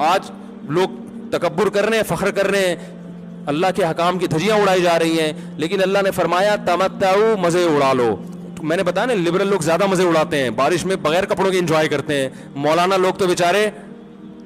آج لوگ تکبر کر رہے ہیں, فخر کر رہے ہیں, اللہ کے حکام کی دھجیاں اڑائی جا رہی ہیں, لیکن اللہ نے فرمایا تمتعوا, مزے اڑا لو. میں نے بتایا نا لبرل لوگ زیادہ مزے اڑاتے ہیں, بارش میں بغیر کپڑوں کے انجوائے کرتے ہیں. مولانا لوگ تو بیچارے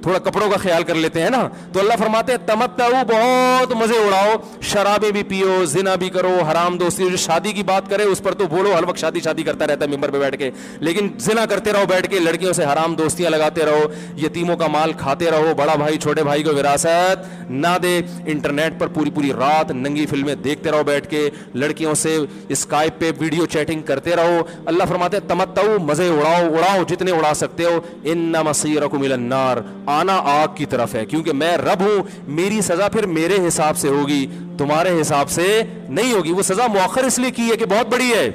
تھوڑا کپڑوں کا خیال کر لیتے ہیں نا. تو اللہ فرماتے ہیں تمتعوا, بہت مزے اڑاؤ, شرابیں بھی پیو, زنا بھی کرو, حرام دوستی. جو شادی کی بات کرے اس پر تو بولو ہر وقت شادی شادی کرتا رہتا ہے ممبر پہ بیٹھ کے, لیکن زنا کرتے رہو بیٹھ کے, لڑکیوں سے حرام دوستیاں لگاتے رہو, یتیموں کا مال کھاتے رہو, بڑا بھائی چھوٹے بھائی کو وراثت نہ دے, انٹرنیٹ پر پوری پوری رات ننگی فلمیں دیکھتے رہو بیٹھ کے, لڑکیوں سے اسکائپ پہ ویڈیو چیٹنگ کرتے رہو. اللہ فرماتے ہیں تمتعوا, مزے اڑاؤ جتنے اڑا سکتے ہو. ان مصیرکم الی النار, آنا آگ کی طرف ہے, کیونکہ میں رب ہوں, میری سزا پھر میرے حساب سے ہوگی, تمہارے حساب سے نہیں ہوگی. وہ سزا مؤخر اس لیے کی ہے کہ بہت بڑی ہے,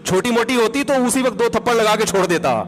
چھوٹی موٹی ہوتی تو اسی وقت 2 تھپڑ لگا کے چھوڑ دیتا.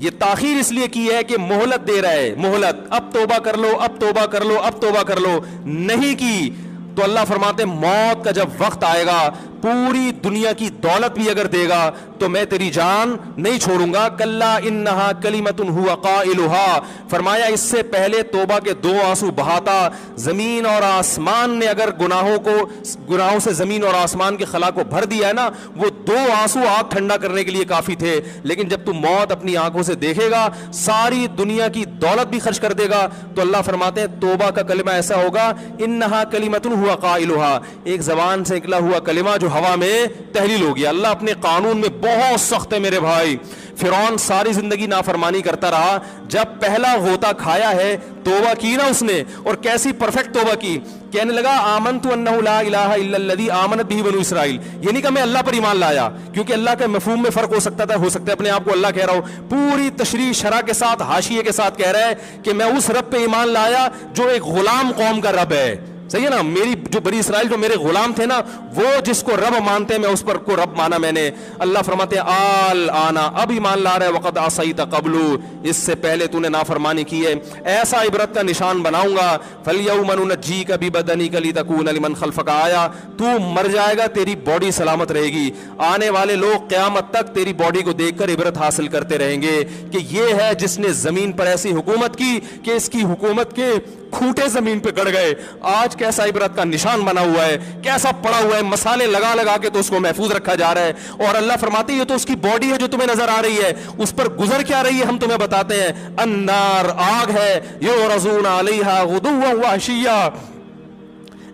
یہ تاخیر اس لیے کی ہے کہ مہلت دے رہا ہے, مہلت, اب توبہ کر لو, اب توبہ کر لو, اب توبہ کر لو. نہیں کی تو اللہ فرماتے موت کا جب وقت آئے گا, پوری دنیا کی دولت بھی اگر دے گا تو میں تیری جان نہیں چھوڑوں گا. کلا انہا کلمۃ ہوا قائلھا, فرمایا اس سے پہلے توبہ کے 2 آنسو بہاتا. زمین اور آسمان نے اگر گناہوں سے زمین اور آسمان کے خلا کو بھر دیا ہے نا, وہ 2 آنسو آگ ٹھنڈا کرنے کے لیے کافی تھے. لیکن جب تو موت اپنی آنکھوں سے دیکھے گا, ساری دنیا کی دولت بھی خرچ کر دے گا, تو اللہ فرماتے ہیں توبہ کا کلمہ ایسا ہوگا, انہا کلمۃ ہوا قائلھا, ایک زبان سے نکلا ہوا کلمہ جو ہوا میں تحلیل ہو گیا. اللہ اپنے قانون میں بہت سخت ہے میرے بھائی. فرعون ساری زندگی نافرمانی کرتا رہا, جب پہلا غوطہ کھایا ہے توبہ کی نا اس نے, اور کیسی پرفیکٹ توبہ کی. کہنے لگا آمنت انہ لا الہ الا الذی آمنت بہ بنو اسرائیل, یہ نہیں کہ میں اللہ پر ایمان لایا, کیونکہ اللہ کے مفہوم میں فرق ہو سکتا ہے اپنے آپ کو اللہ کہہ رہا ہوں, پوری تشریح شرح کے ساتھ حاشیے کے ساتھ کہہ رہا ہے کہ میں اس رب پہ ایمان لایا جو ایک غلام قوم کا رب ہے. صحیح ہے نا, میری جو بنی اسرائیل جو میرے غلام تھے نا, وہ جس کو رب مانتے ہیں میں اس پر کو رب مانا میں نے. اللہ فرماتے ہیں آل آنا, اب ایمان لا رہے, وقد عصیت قبل, اس سے پہلے تو نے نافرمانی کی ہے. ایسا عبرت کا نشان بناؤں گا, فالیوم ننجیک ببدنک لتکون لمن خلفک آیا, تو مر جائے گا تیری باڈی سلامت رہے گی, آنے والے لوگ قیامت تک تیری باڈی کو دیکھ کر عبرت حاصل کرتے رہیں گے کہ یہ ہے جس نے زمین پر ایسی حکومت کی کہ اس کی حکومت کے کھوٹے زمین پہ گڑ گئے. آج کیسا عبرت کا نشان بنا ہوا ہے, کیسا پڑا ہوا ہے, مسالے لگا لگا کے تو اس کو محفوظ رکھا جا رہا ہے. اور اللہ فرماتے ہیں یہ تو اس کی باڈی ہے جو تمہیں نظر آ رہی ہے, اس پر گزر کیا رہی ہے ہم تمہیں بتاتے ہیں. النار, آگ ہے, یعرضون علیہا غدوا وعشیا,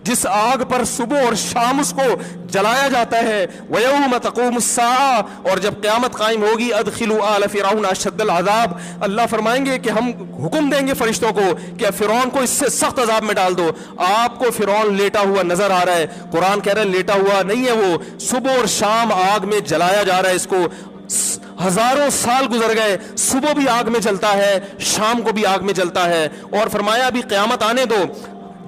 جس آگ پر صبح اور شام اس کو جلایا جاتا ہے. وَيَوْمَ تَقُومُ السَّاعَةُ, اور جب قیامت قائم ہوگی, أَدْخِلُوا آلَ فِرْعَوْنَ أَشَدَّ الْعَذَابِ, اللہ فرمائیں گے کہ ہم حکم دیں گے فرشتوں کو کہ فرعون کو اس سے سخت عذاب میں ڈال دو. آپ کو فرعون لیٹا ہوا نظر آ رہا ہے, قرآن کہہ رہا ہے لیٹا ہوا نہیں ہے, وہ صبح اور شام آگ میں جلایا جا رہا ہے. اس کو ہزاروں سال گزر گئے, صبح بھی آگ میں جلتا ہے, شام کو بھی آگ میں جلتا ہے. اور فرمایا ابھی قیامت آنے دو,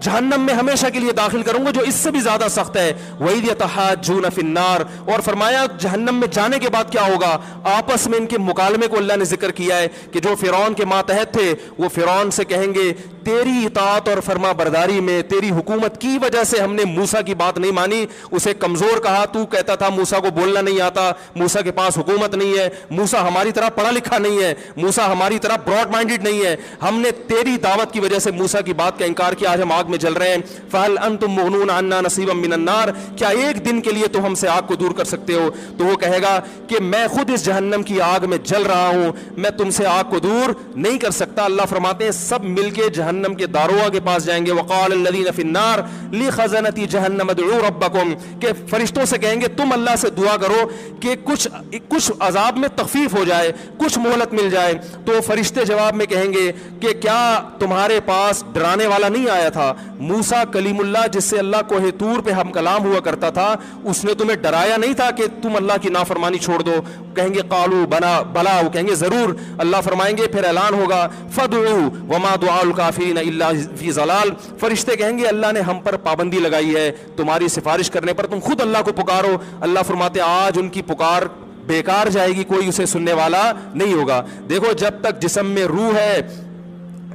جہنم میں ہمیشہ کے لیے داخل کروں گا جو اس سے بھی زیادہ سخت ہے. وَإِذْ يَتَحَاجُّونَ فِي النَّارِ, اور فرمایا جہنم میں جانے کے بعد کیا ہوگا, آپس میں ان کے مکالمے کو اللہ نے ذکر کیا ہے کہ جو فرعون کے ماتحت تھے وہ فرعون سے کہیں گے تیری اطاعت اور فرما برداری میں, تیری حکومت کی وجہ سے ہم نے موسیٰ کی بات نہیں مانی, اسے کمزور کہا, تو کہتا تھا موسیٰ کو بولنا نہیں آتا, موسیٰ کے پاس حکومت نہیں ہے, موسیٰ ہماری طرح پڑھا لکھا نہیں ہے, موسیٰ ہماری طرح براڈ مائنڈڈ نہیں ہے, ہم نے تیری دعوت کی وجہ سے موسیٰ کی بات کا انکار کیا, آج ہم آگ میں جل رہے ہیں. فَهَلْ أَنْتُمْ مُغْنُونَ عَنَّا نَصِيبًا مِّنَ النَّارِ, کیا ایک دن کے لیے تو ہم سے آگ کو دور کر سکتے ہو. تو وہ کہے گا کہ میں خود اس جہنم کی آگ میں جل رہا ہوں, میں تم سے آگ کو دور نہیں کر سکتا. اللہ فرماتے ہیں سب مل کے جہنم کے داروغ کے پاس جائیں گے. وقال الذین فی النار لخزنۃ جہنم ادعوا ربکم, کہ فرشتوں سے کہیں گے تم اللہ سے دعا کرو کہ کچھ عذاب میں تخفیف ہو جائے, کچھ مہلت مل جائے. تو فرشتے جواب میں کہیں گے کہ کیا تمہارے پاس ڈرانے والا نہیں آیا تھا, موسیٰ کلیم اللہ جس سے اللہ کوہ طور پہ ہم کلام ہوا کرتا تھا, اس نے تمہیں ڈرایا نہیں تھا کہ تم اللہ کی نافرمانی چھوڑ دو. کہیں گے قالوا بلا, وہ کہیں گے ضرور. اللہ فرمائیں گے پھر اعلان ہوگا فادعوا وما دعاء الکافرین الا فی ضلال, فرشتے کہیں گے اللہ نے ہم پر پابندی لگائی ہے تمہاری سفارش کرنے پر, تم خود اللہ کو پکارو. اللہ فرماتے آج ان کی پکار بیکار جائے گی, کوئی اسے سننے والا نہیں ہوگا. دیکھو جب تک جسم میں روح ہے,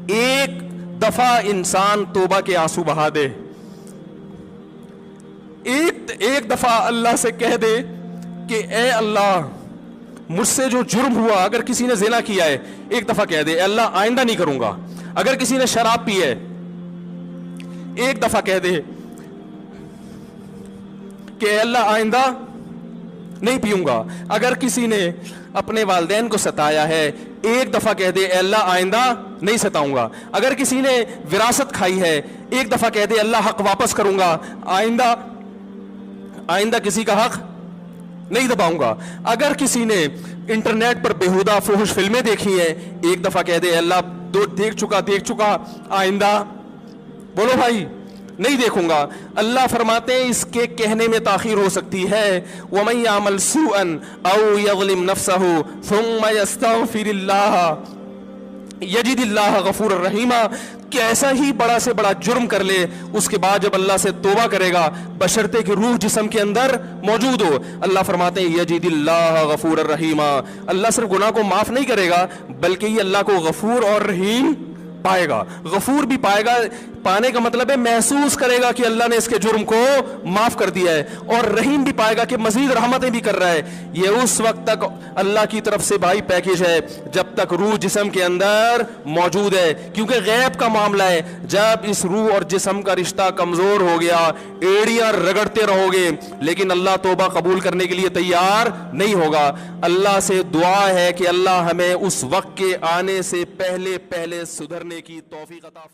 ایک دفعہ انسان توبہ کے آنسو بہا دے, ایک دفعہ اللہ سے کہہ دے کہ اے اللہ مجھ سے جو جرم ہوا, اگر کسی نے زنا کیا ہے ایک دفعہ کہہ دے اے اللہ آئندہ نہیں کروں گا, اگر کسی نے شراب پی ہے، ایک دفعہ کہہ دے کہ اے اللہ آئندہ نہیں پیوں گا. اگر کسی نے اپنے والدین کو ستایا ہے، ایک دفعہ کہہ دے اے اللہ آئندہ نہیں ستاؤں گا. اگر کسی نے وراثت کھائی ہے، ایک دفعہ کہہ دے اللہ حق واپس کروں گا، آئندہ کسی کا حق نہیں دباؤں گا. اگر کسی نے انٹرنیٹ پر بیہودہ فحش فلمیں دیکھی ہیں، ایک دفعہ کہہ دے اللہ دیکھ چکا آئندہ بولو بھائی نہیں دیکھوں گا. اللہ فرماتے ہیں اس کے کہنے میں تاخیر ہو سکتی ہے. وَمَن يَعْمَلْ سُوءًا أَوْ يَظْلِمْ نَفْسَهُ ثُمَّ يَسْتَغْفِرِ اللَّهَ یجد اللہ غفور الرحیم. کہ ایسا ہی بڑا سے بڑا جرم کر لے، اس کے بعد جب اللہ سے توبہ کرے گا بشرطے کہ روح جسم کے اندر موجود ہو، اللہ فرماتے ہیں یجد اللہ غفور الرحیم. اللہ صرف گناہ کو معاف نہیں کرے گا بلکہ یہ اللہ کو غفور اور رحیم پائے گا. غفور بھی پائے گا، پانے کا مطلب ہے محسوس کرے گا کہ اللہ نے اس کے جرم کو معاف کر دیا ہے، اور رحیم بھی پائے گا کہ مزید رحمتیں بھی کر رہا ہے. یہ اس وقت تک اللہ کی طرف سے بھائی پیکیج ہے جب تک روح جسم کے اندر موجود ہے، کیونکہ غیب کا معاملہ ہے. جب اس روح اور جسم کا رشتہ کمزور ہو گیا، ایڑیاں رگڑتے رہو گے لیکن اللہ توبہ قبول کرنے کے لیے تیار نہیں ہوگا. اللہ سے دعا ہے کہ اللہ ہمیں اس وقت کے آنے سے پہلے سدھرنے کی توفیق عطا فرمائے.